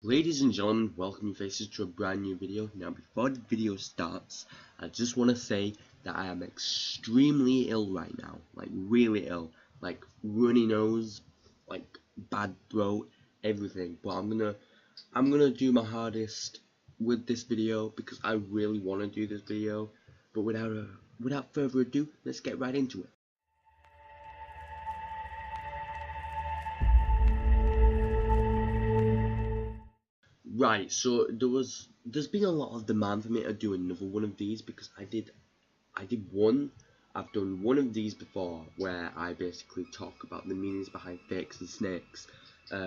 Ladies and gentlemen, welcome your faces to a brand new video. Now before the video starts, I just want to say that I am extremely ill right now, like really ill, like runny nose, like bad throat, everything. But I'm gonna do my hardest with this video because I really want to do this video. But without further ado, let's get right into it. Right, so there's been a lot of demand for me to do another one of these because I've done one of these before where I basically talk about the meanings behind fakes and snakes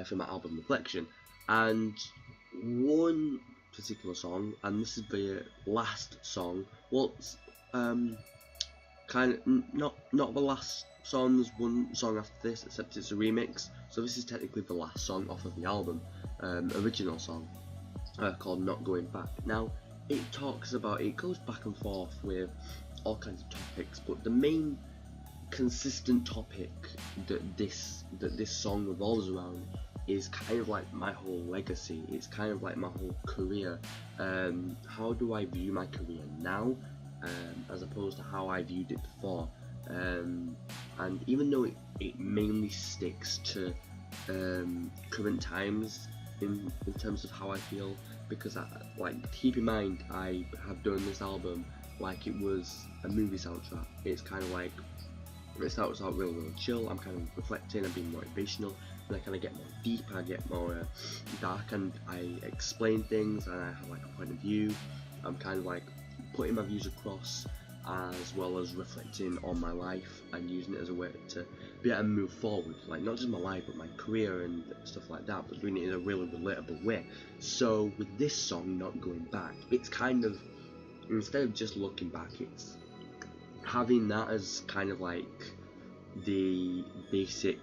for my album Reflection, and one particular song, and this is the last song. Well, kind of not the last song. There's one song after this, except it's a remix. So this is technically the last song off of the album, original song, called Not Going Back. Now it goes back and forth with all kinds of topics, but the main consistent topic that this song revolves around is kind of like my whole legacy. It's kind of like my whole career. How do I view my career now, as opposed to how I viewed it before? And even though it mainly sticks to current times in terms of how I feel, because keep in mind, I have done this album like it was a movie soundtrack. It's kind of like, it starts out really chill, I'm kind of reflecting, I'm being motivational, and I kind of get more deep, I get more dark, and I explain things, and I have like a point of view. I'm kind of like putting my views across, as well as reflecting on my life and using it as a way to be able to move forward, like not just my life but my career and stuff like that, but doing it in a really relatable way. So with this song, Not Going Back, it's kind of, instead of just looking back, it's having that as kind of like the basic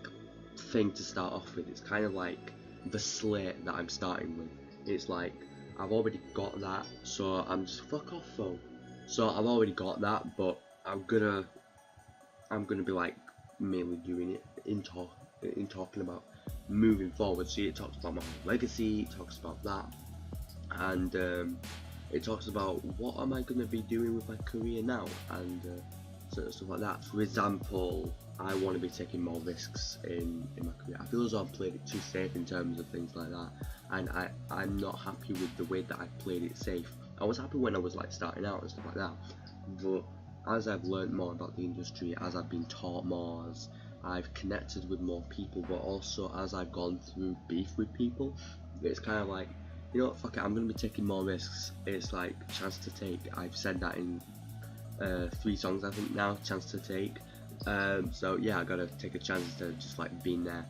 thing to start off with. It's kind of like the slate that I'm starting with. It's like, I've already got that, so I'm just fuck off phone. So I've already got that, but I'm gonna be like mainly doing it in talking about moving forward. See, it talks about my legacy, it talks about that, and it talks about what am I gonna be doing with my career now, and sort of stuff like that. For example, I want to be taking more risks in my career. I feel as though I've played it too safe in terms of things like that, and I'm not happy with the way that I've played it safe. I was happy when I was like starting out and stuff like that, but as I've learned more about the industry, as I've been taught more, as I've connected with more people, but also as I've gone through beef with people, it's kind of like, you know what, fuck it, I'm going to be taking more risks. It's like chance to take. I've said that in 3 songs I think now, chance to take. So yeah, I gotta take a chance instead of just like being there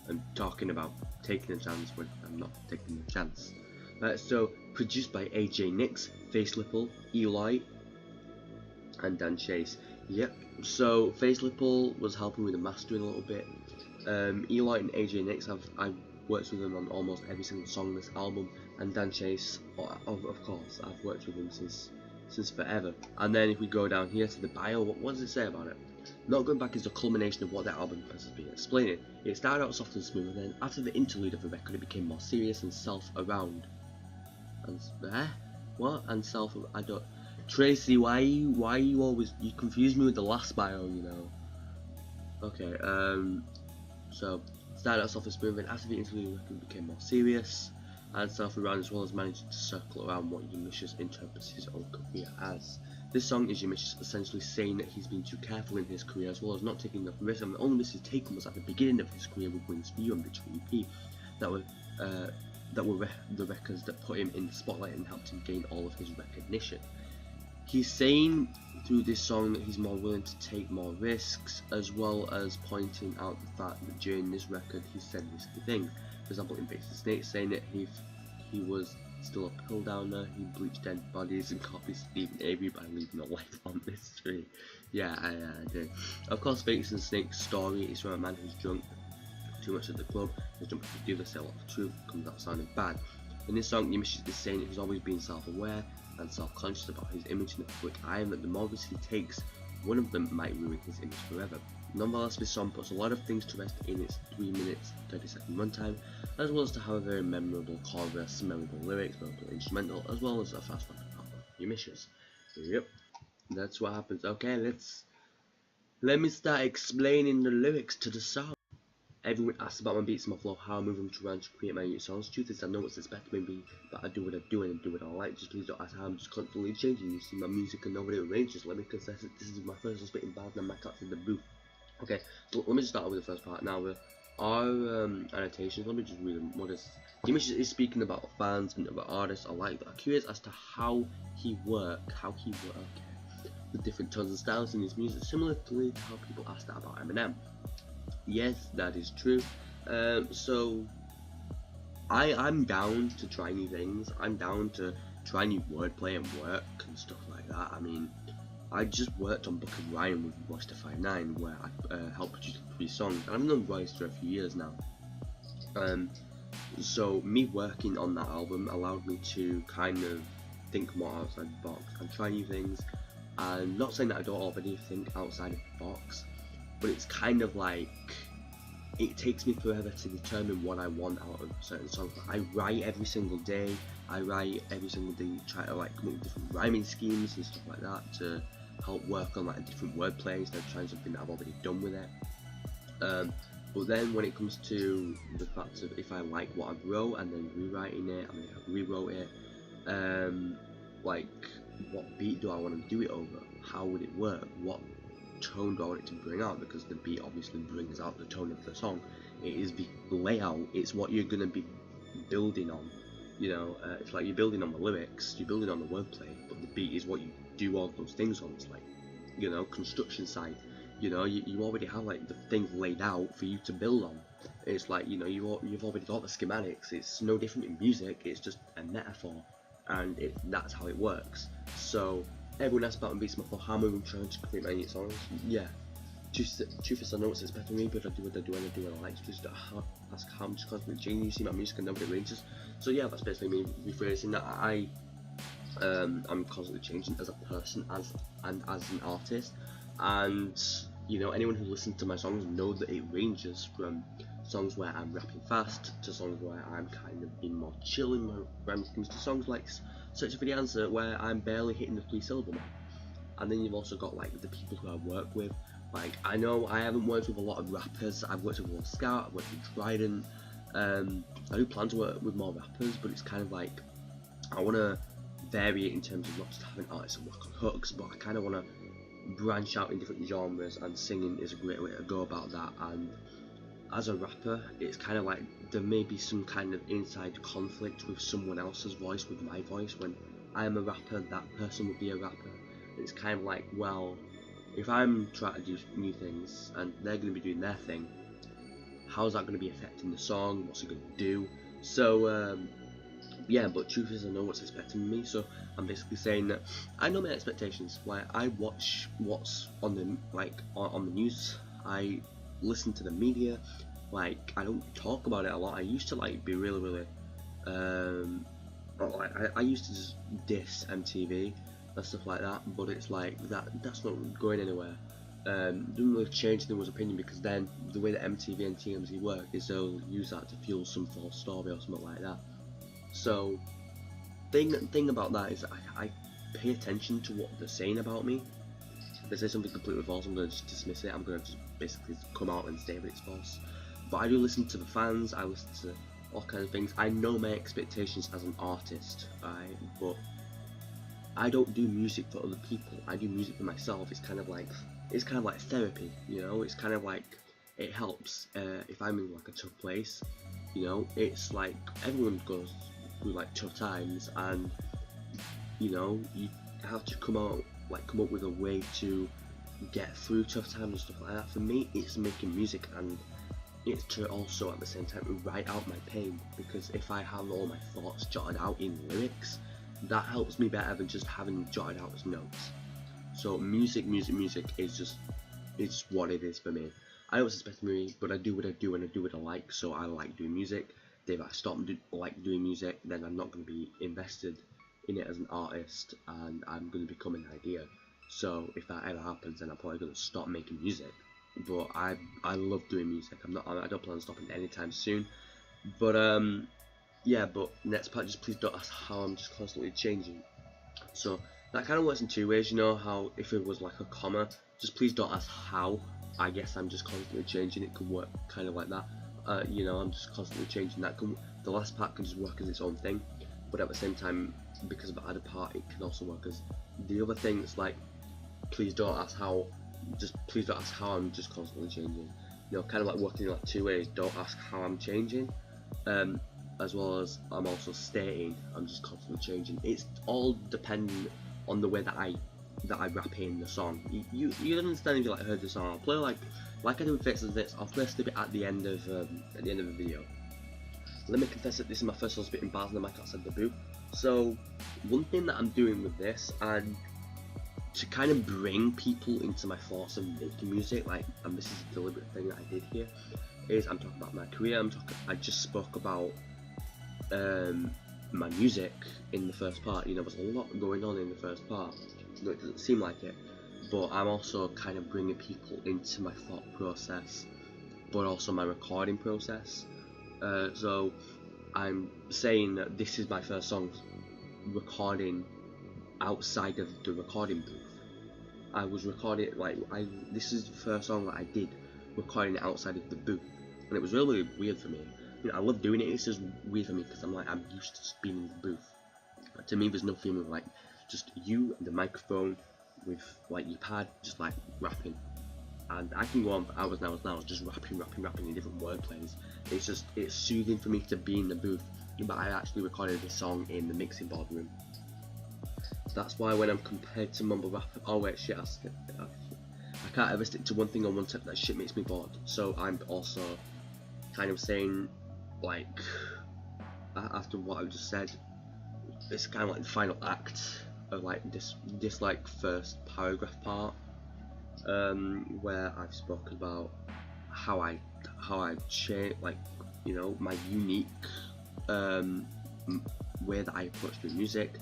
and talking about taking a chance when I'm not taking a chance. So produced by AJ Nix, Facelipple, Eloy, and Dan Chase. Yep. So Facelipple was helping with the mastering a little bit. Eloy and AJ Nix, I've worked with them on almost every single song on this album, and Dan Chase, of course, I've worked with him since forever. And then if we go down here to the bio, what does it say about it? Not Going Back is the culmination of what that album has been explaining. It started out soft and smooth, and then after the interlude of the record, it became more serious and self-around. And what? And self? I don't. Tracy, why you always, you confuse me with the last bio, you know? Okay. So started out soft and smooth, and after the interlude of the record, it became more serious and self-around, as well as managing to circle around what YomiShious interprets his own career as. This song is YomiShious essentially saying that he's been too careful in his career, as well as not taking enough risks, and the only risk he's taken was at the beginning of his career with Wings For You and Bitch EP. That were the records that put him in the spotlight and helped him gain all of his recognition. He's saying through this song that he's more willing to take more risks, as well as pointing out the fact that during this record he said risky things. For example, in Fakes and Snakes, saying that he was still a pill downer, he bleached dead bodies and copied Stephen Avery by leaving a life on this tree. Yeah, I do. Of course, Fakes and Snakes' story is from a man who's drunk too much at the club, has jumped to do the say a lot of truth, comes out sounding bad. In this song, YomiShious is saying that he's always been self-aware and self-conscious about his image in the public eye, and that the more risks he takes, one of them might ruin his image forever. Nonetheless, this song puts a lot of things to rest in its 3 minutes 30-second runtime, as well as to have a very memorable chorus, memorable lyrics, memorable instrumental, as well as a fast rapid part of YomiShious. Yep, that's what happens. Okay, let me start explaining the lyrics to the song. Everyone asks about my beats and my flow, how I move them to run to create my new songs. Truth is, I know what's expected of me, but I do what I do and I do what I like. Just please don't ask how I'm just constantly changing. You see my music and nobody arranges. Let me confess it, this is my first spitting bars and my cat's in the booth. Okay, so let me just start with the first part. Now, our annotations, let me just read them. What is YomiShious is speaking about fans and about artists alike that are curious as to how he works with different tones and styles in his music, similarly to how people ask that about Eminem. Yes, that is true. So I'm down to try new things. I'm down to try new wordplay and work and stuff like that. I mean, I just worked on Book of Ryan with Royster 59, where I helped produce 3 songs. And I've known Royster a few years now. So me working on that album allowed me to kind of think more outside the box and try new things. And not saying that I don't already think outside of the box, but it's kind of like, it takes me forever to determine what I want out of certain songs. I write every single day, try to like come up with different rhyming schemes and stuff like that to help work on like different wordplays instead of trying something that I've already done with it. But then when it comes to the fact of if I like what I wrote and then rewriting it, I mean, I rewrote it, like what beat do I want to do it over? How would it work? What tone do I want it to bring out? Because the beat obviously brings out the tone of the song. It is the layout, it's what you're going to be building on. You know, it's like you're building on the lyrics, you're building on the wordplay, but the beat is what you do all those things on. It's like, you know, construction site. You know, you already have like the things laid out for you to build on. It's like, you know, you've already got the schematics. It's no different in music. It's just a metaphor, and that's how it works. So everyone asks about beats my flow, how I'm trying to create my new songs. Yeah, truth is, I know what's expected of me, but I do what I do and I do what I like. Just ask how I'm just constantly changing. You see my music and nobody ranges. So yeah, that's basically me rephrasing that. I'm constantly changing as a person, as an artist, and you know, anyone who listens to my songs know that it ranges from songs where I'm rapping fast to songs where I'm kind of being more chill in my rhymes, to songs like Search for the Answer where I'm barely hitting the 3-syllable mark. And then you've also got like the people who I work with. Like, I know I haven't worked with a lot of rappers. I've worked with Will Scout, I've worked with Trident. I do plan to work with more rappers, but it's kind of like I want to vary it in terms of not just having artists and work on hooks, but I kind of want to branch out in different genres, and singing is a great way to go about that. And as a rapper, it's kind of like there may be some kind of inside conflict with someone else's voice with my voice. When I'm a rapper, that person would be a rapper. It's kind of like, well, if I'm trying to do new things and they're going to be doing their thing, how's that going to be affecting the song? What's it going to do? So yeah, but truth is, I know what's expected of me, so I'm basically saying that I know my expectations. Like, I watch what's on the news, I listen to the media. Like, I don't talk about it a lot. I used to like be really I used to just diss MTV and stuff like that, but it's like that's not going anywhere. Doesn't really change anyone's opinion, because then the way that MTV and TMZ work is they'll use that to fuel some false story or something like that. So thing about that is I pay attention to what they're saying about me. If they say something completely false, I'm going to just dismiss it. I'm going to just basically come out and say that it's false. But I do listen to the fans, I listen to all kinds of things. I know my expectations as an artist, but I don't do music for other people. I do music for myself. It's kind of like therapy, you know. It's kind of like, it helps if I'm in like a tough place, you know. It's like everyone goes through like tough times, and you know, you have to come up with a way to get through tough times and stuff like that. For me, it's making music, and it's to also at the same time write out my pain, because if I have all my thoughts jotted out in lyrics, that helps me better than just having jotted out as notes. So music is just, it's what it is for me. I always expect me, but I do what I do and I do what I like, so I like doing music. If I stop doing music, then I'm not going to be invested in it as an artist, and I'm going to become an idea. So if that ever happens, then I'm probably going to stop making music. but I love doing music. I don't plan on stopping anytime soon. But yeah. But next part, just please don't ask how I'm just constantly changing. So that kind of works in two ways. You know how if it was like a comma, just please don't ask how. I guess I'm just constantly changing. It can work kind of like that. You know, I'm just constantly changing. The last part can just work as its own thing, but at the same time, because of the added part, it can also work as the other thing. It's like, please don't ask how. Just please don't ask how I'm just constantly changing. You know, kind of like working in like two ways. Don't ask how I'm changing, as well as I'm also stating I'm just constantly changing. It's all dependent on the way that I rap in the song. You understand if you like heard the song. I'll play like I do with Fits and This. I'll play a snippet at the end of the video. Let me confess that this is my first song spitting bars on the mic outside the booth. So one thing that I'm doing with this, and to kind of bring people into my thoughts of making music, like, and this is a deliberate thing that I did here, is I'm talking about my career. I just spoke about my music in the first part. You know, there's a lot going on in the first part. No, it doesn't seem like it, but I'm also kind of bringing people into my thought process, but also my recording process. So I'm saying that this is my first song recording outside of the recording booth. I was recording this is the first song that I did recording outside of the booth, and it was really weird for me. You know, I love doing it. It's just weird for me because I'm used to just being in the booth. To me, there's no feeling like just you and the microphone with like your pad just like rapping, and I can go on for hours and hours now just rapping in different wordplays. It's soothing for me to be in the booth. But I actually recorded this song in the mixing board room. That's why when I'm compared to mumble rap, oh wait, shit, I can't ever stick to one thing on one tip. That shit makes me bored. So I'm also kind of saying, like, after what I just said, it's kind of like the final act of like this like first paragraph part, where I've spoken about how I change, like, you know, my unique way that I approach doing music,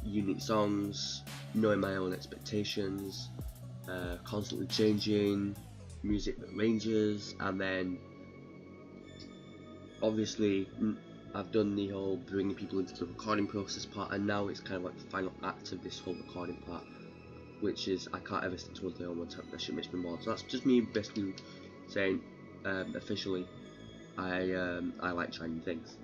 unique songs, knowing my own expectations, constantly changing, music that ranges, and then obviously I've done the whole bringing people into the recording process part, and now it's kind of like the final act of this whole recording part, which is I can't ever stick to one thing on one time. That shit makes me bored. So that's just me basically saying, officially, I like trying new things.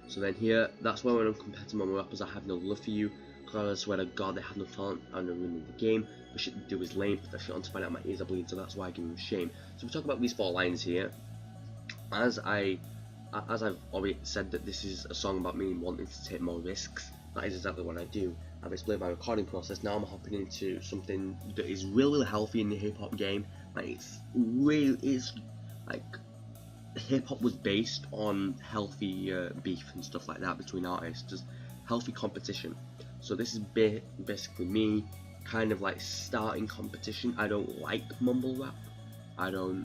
So then here, that's why when I'm compared to mumble rappers, I have no love for you, because I swear to God they have no talent and they're ruining the game. The shit they do is lame, put that shit on to find out my ears are bleeding, so that's why I give them shame. So we talk about these 4 lines here. As I've already said that this is a song about me wanting to take more risks, that is exactly what I do. I've explained my recording process. Now I'm hopping into something that is really healthy in the hip hop game. Like, it's like hip hop was based on healthy beef and stuff like that between artists, just healthy competition. So this is basically me kind of like starting competition. I don't like mumble rap. I don't.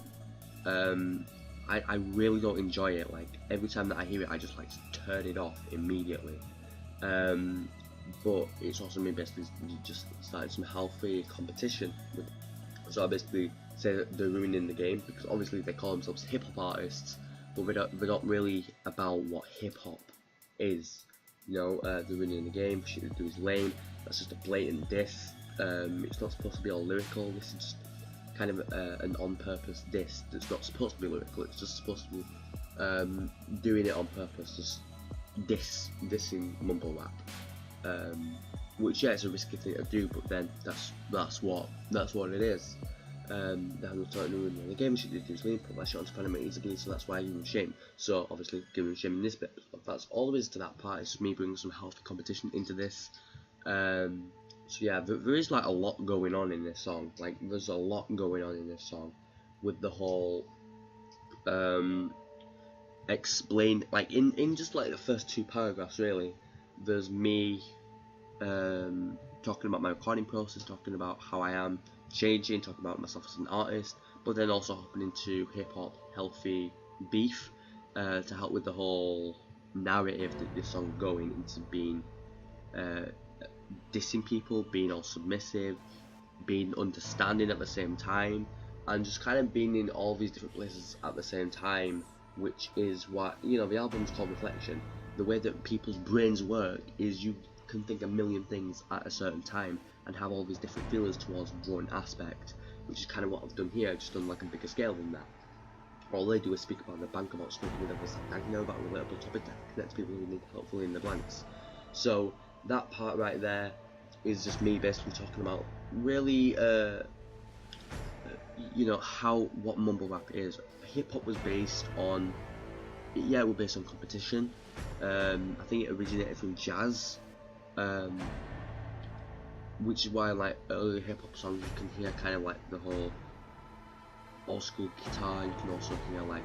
I really don't enjoy it. Like, every time that I hear it, I just like turn it off immediately. But it's also me basically just starting some healthy competition. So I basically say that they're ruining the game, because obviously they call themselves hip hop artists, but they're not really about what hip hop is. You know, they're ruining the game. Shit they do is lame. That's just a blatant diss. It's not supposed to be all lyrical. This is just kind of an on-purpose diss that's not supposed to be lyrical. It's just supposed to be doing it on purpose, just dissing mumble rap. Which, yeah, it's a risky thing to do, but then that's what it is. They have no talent in the game. Shit they do is lame. Put that shit onto Panama easily, so that's why I give them shame. So obviously give them shame in this bit. But that's all there is to that part. It's just me bringing some healthy competition into this. So yeah, there is like a lot going on in this song. Like, there's a lot going on in this song with the whole explain, like in just like the first 2 paragraphs really. There's me talking about my recording process, talking about how I am changing, talking about myself as an artist, but then also hopping into hip hop healthy beef to help with the whole narrative that this song going into being dissing people, being all submissive, being understanding at the same time, and just kind of being in all these different places at the same time, which is what, you know, the album's called Reflection. The way that people's brains work is you can think a million things at a certain time and have all these different feelings towards one aspect, which is kind of what I've done here, just on like a bigger scale than that. All they do is speak about the bank, about smoking with others, like I know about a relatable topic that connects people who need help filling in the blanks. So that part right there is just me basically talking about really, you know, what mumble rap is. Hip hop was based on, yeah, it was based on competition. I think it originated from jazz, which is why like early hip hop songs you can hear kind of like the whole old school guitar. You can also hear like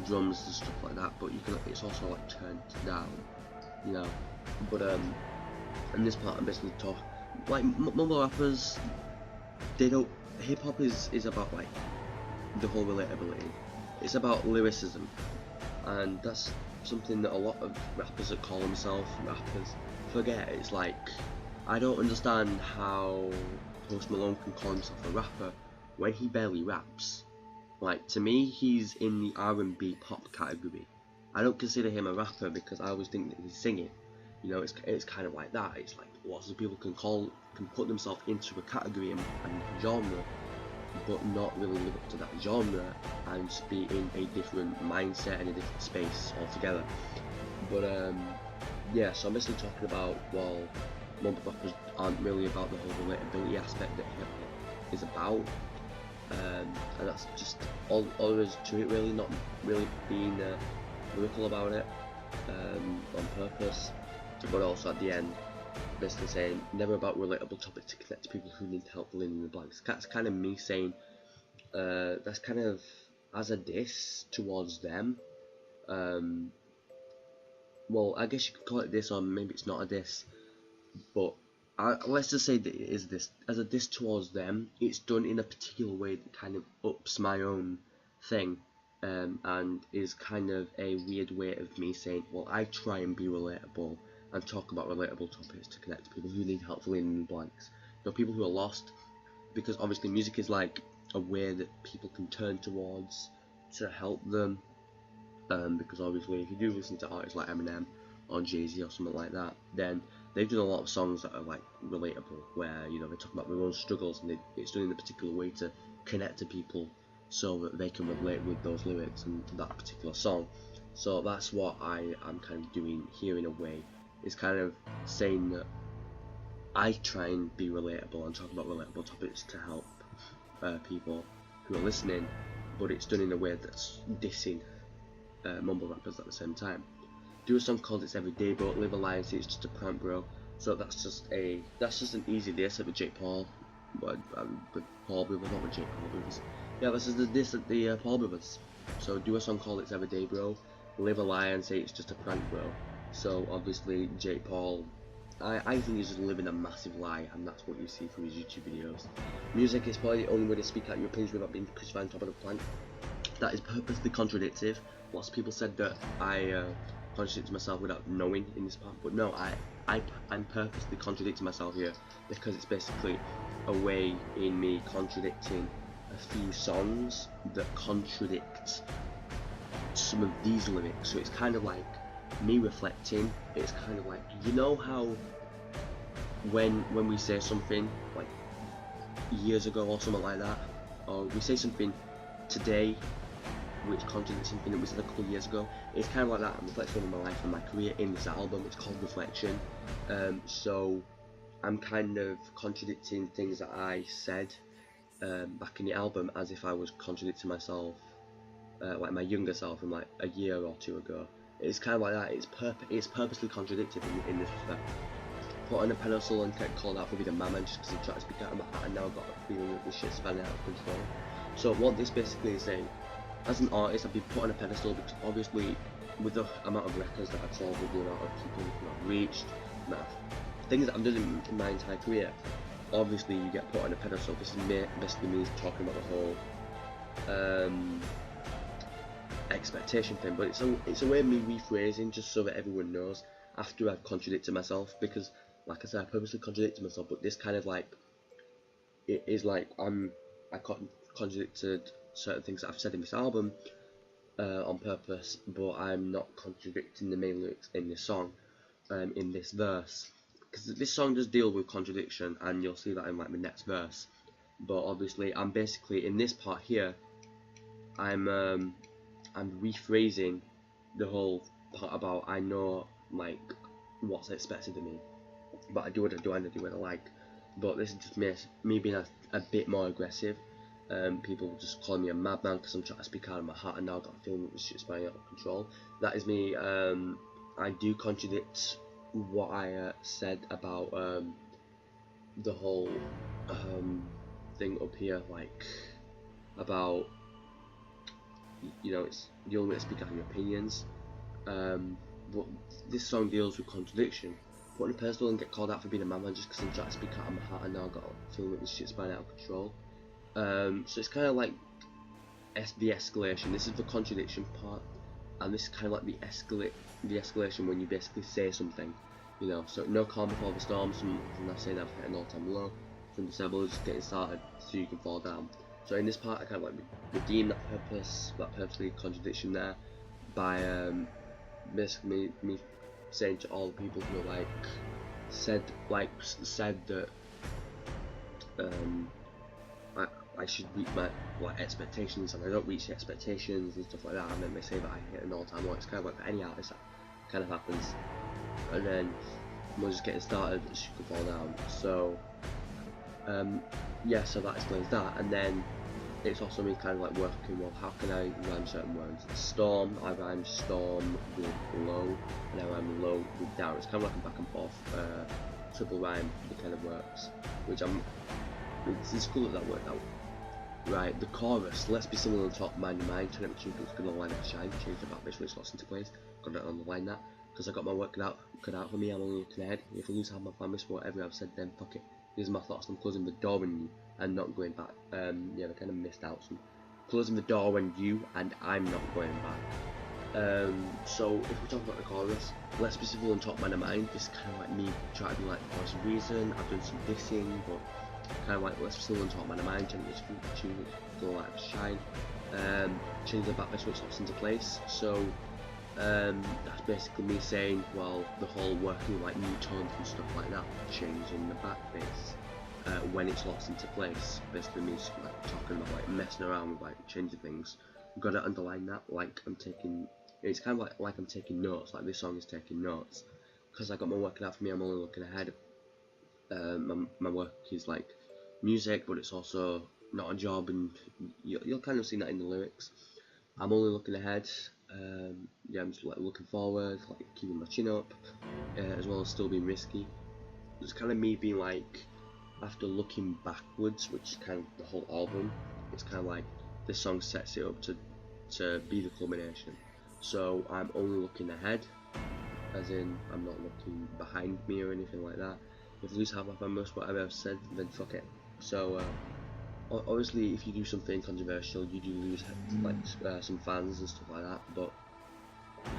drums and stuff like that, but you can, it's also like turned down, you know. But in this part I'm basically talking like mumble rappers. They don't, hip hop is about like the whole relatability. It's about lyricism, and that's something that a lot of rappers that call themselves rappers forget. It's like, I don't understand how Post Malone can call himself a rapper when he barely raps. Like, to me, he's in the R&B pop category. I don't consider him a rapper because I always think that he's singing. You know, it's kind of like that. It's like lots of people can put themselves into a category and genre, but not really live up to that genre and just be in a different mindset and a different space altogether. But yeah, so I'm basically talking about, well, mumble rappers aren't really about the whole relatability aspect that hip hop is about, and that's just all there is to it, really. Not really being lyrical about it on purpose, but also at the end basically saying never about relatable topics to connect to people who need help filling in the blanks. That's kind of me saying that's kind of as a diss towards them. Well, I guess you could call it diss, or maybe it's not a diss, but let's just say that it is this as a diss towards them. It's done in a particular way that kind of ups my own thing, and is kind of a weird way of me saying, well, I try and be relatable and talk about relatable topics to connect to people who need help filling in the blanks. You know, people who are lost, because obviously music is like a way that people can turn towards to help them. Because obviously if you do listen to artists like Eminem or Jay-Z or something like that, then they've done a lot of songs that are like relatable, where, you know, they talk about their own struggles, and it's done in a particular way to connect to people so that they can relate with those lyrics and that particular song. So that's what I am kind of doing here in a way, is kind of saying that I try and be relatable and talk about relatable topics to help people who are listening, but it's done in a way that's dissing mumble rappers at the same time. Do a song called It's Everyday Bro, Live a Lie and Say It's Just a Prank Bro. So that's just an easy diss at the Jake Paul, with Paul Brothers, not with Jake Paul Brothers. Yeah, this is the diss at the Paul Brothers. So do a song called It's Everyday Bro, Live a Lie and Say It's Just a Prank Bro. So obviously Jake Paul, I think he's just living a massive lie, and that's what you see through his YouTube videos. Music is probably the only way to speak out your opinions without being crucified on top of the plank. That is purposely contradictive. Lots of people said that I contradict myself without knowing in this part, but no, I'm purposely contradicting myself here, because it's basically a way in me contradicting a few songs that contradict some of these lyrics. So it's kind of like me reflecting. It's kind of like, you know how when we say something like years ago or something like that, or we say something today which contradicts something that we said a couple of years ago, it's kind of like that. I'm reflecting on my life and my career in this album. It's called Reflection. So I'm kind of contradicting things that I said back in the album, as if I was contradicting myself, like my younger self from like a year or two ago. It's kind of like that. It's purposely contradictive in this respect. Put on a pedestal and get called out for being a mamma just because I tried to speak out of my heart, and now I've got a feeling that this shit's spinning out of control. So what this basically is saying, as an artist, I've been put on a pedestal because obviously with the amount of records that I've sold, with the amount of people that I've reached, the amount of things that I've done in my entire career, obviously you get put on a pedestal. This is basically me talking about the whole expectation thing, but it's a way of me rephrasing just so that everyone knows after I've contradicted myself, because like I said, I purposely contradicted myself, but this kind of like it is like I contradicted certain things that I've said in this album on purpose, but I'm not contradicting the main lyrics in this song, in this verse, because this song does deal with contradiction, and you'll see that in like the next verse. But obviously, I'm basically in this part here, I'm rephrasing the whole part about I know like what's expected of me, but I do what I do and I do what I like. But this is just me being a bit more aggressive. People just call me a madman because I'm trying to speak out of my heart, and now I've got a feeling that this shit's spinning out of control. That is me. I do contradict what I said about the whole thing up here, like about, you know, it's the only way to speak out your opinions. But this song deals with contradiction. But in a person doesn't get called out for being a madman just because I'm trying to speak out of my heart, and now I've got a feeling that this shit's spinning out of control. So it's kind of like the escalation. This is the contradiction part, and this is kind of like the escalation when you basically say something, you know. So no calm before the storm. From that saying I've hit an all-time low. From the level just getting started, so you can fall down. So in this part, I kind of like redeem that purposely contradiction there by basically me saying to all the people who are like said that I should reach my expectations, and I don't reach the expectations and stuff like that, and then they say that I hit an all-time low. It's kind of like for any artist that kind of happens, and then we're just getting started, you can fall down. So yeah, so that explains that. And then it's also me kind of like working, well, how can I rhyme certain words? Storm, I rhyme storm with low, and I rhyme low with down. It's kind of like a back and forth triple rhyme. It kind of works, which it's cool that worked out. Right, the chorus, let's be similar on top, mind your mind, turn up the tune, it's gonna line up shine, change the back, which slots into place, got to underline that, because I got my work cut out for me. I'm only looking ahead. If I lose half my promise for whatever I've said, then fuck it. These are my thoughts. I'm closing the door on you and not going back. Yeah, I kind of missed out. So closing the door on you and I'm not going back. So if we talk about the chorus, let's be civil on top, man of mind. This is kind of like me trying to be like, for some reason I've done some dissing, but kind of like let's be civil on top, man of mind. Turn this tune, go like shine. Change the back base which slots into place. So that's basically me saying, well, the whole working with like new tones and stuff like that, changing the back bass when it slots into place. Basically means like talking about like messing around with like changing things. I've got to underline that, like I'm taking. It's kind of like I'm taking notes. Like this song is taking notes because I got my working out for me. I'm only looking ahead. My work is like music, but it's also not a job, and you'll kind of see that in the lyrics. I'm only looking ahead. Yeah, I'm just like looking forward, like keeping my chin up, as well as still being risky. It's kind of me being like, after looking backwards, which is kind of the whole album. It's kind of like this song sets it up to be the culmination. So I'm only looking ahead, as in I'm not looking behind me or anything like that. If I lose half my famous whatever I've said, then fuck it. So obviously, if you do something controversial, you do lose like some fans and stuff like that. But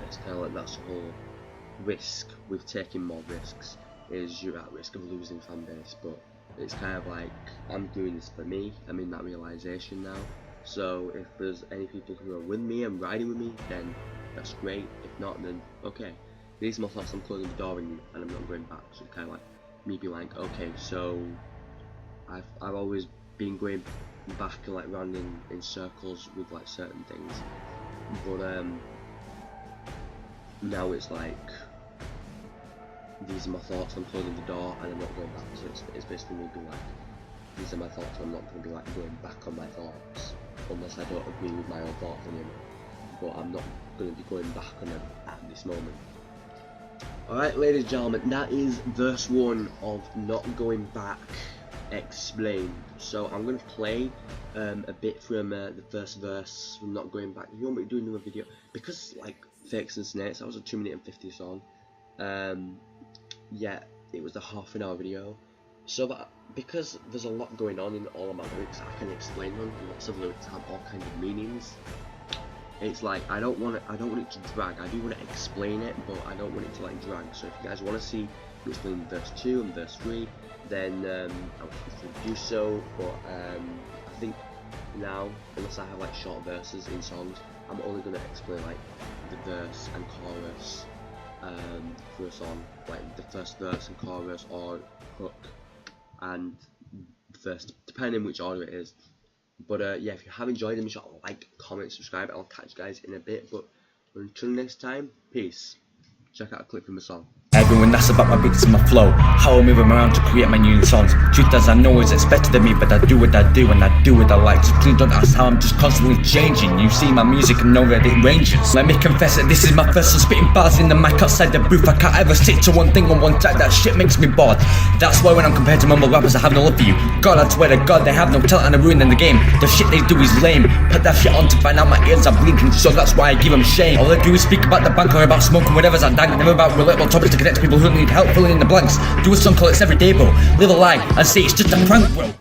it's kind of like that's the whole risk with taking more risks. Is you're at risk of losing fan base. But it's kind of like I'm doing this for me. I'm in that realization now. So if there's any people who are with me and riding with me, then that's great. If not, then okay. These are my thoughts. I'm closing the door on you, and I'm not going back. So it's kind of like me being like, okay, so I've always been going back and like round in circles with like certain things, but now it's like these are my thoughts. I'm closing the door and I'm not going back. So it's basically me being like, these are my thoughts. I'm not going to be like going back on my thoughts unless I don't agree with my own thoughts anymore. But I'm not going to be going back on them at this moment. Alright, ladies and gentlemen, that is verse 1 of Not Going Back explained. So I'm going to play a bit from the first verse from Not Going Back. If you want me to do another video, because like Fakes and Snakes, that was a 2 minute and 50 song. Yeah, it was a half-an-hour video. So that because there's a lot going on in all of my lyrics, I can explain them. Lots of lyrics have all kinds of meanings. it's like I don't want it to drag. I do want to explain it, but I don't want it to like drag. So if you guys want to see me explain verse 2 and verse 3, then I will do so. But I think now, unless I have like short verses in songs, I'm only gonna explain like the verse and chorus for a song, like the first verse and chorus, or hook and first, depending which order it is. But yeah, if you have enjoyed it, make sure to like, comment, subscribe. I'll catch you guys in a bit. But until next time, peace. Check out a clip from the song. Everyone asks about my beats and my flow, how I move them around to create my new songs. Truth as I know is expected of me, but I do what I do and I do what I like. So please don't ask how I'm just constantly changing. You see my music and know that it ranges. Let me confess that this is my first time spitting bars in the mic outside the booth. I can't ever stick to one thing on one track, that shit makes me bored. That's why when I'm compared to mumble rappers I have no love for you. God, I swear to God, they have no talent and are ruining the game. The shit they do is lame. Put that shit on to find out my ears are bleeding, so that's why I give them shame. All I do is speak about the bank or about smoking whatever's on dank. Never about relatable topics to connect people who need help filling in the blanks. Do a song called It's Everyday Bro. Live a lie and say it's just a prank, bro.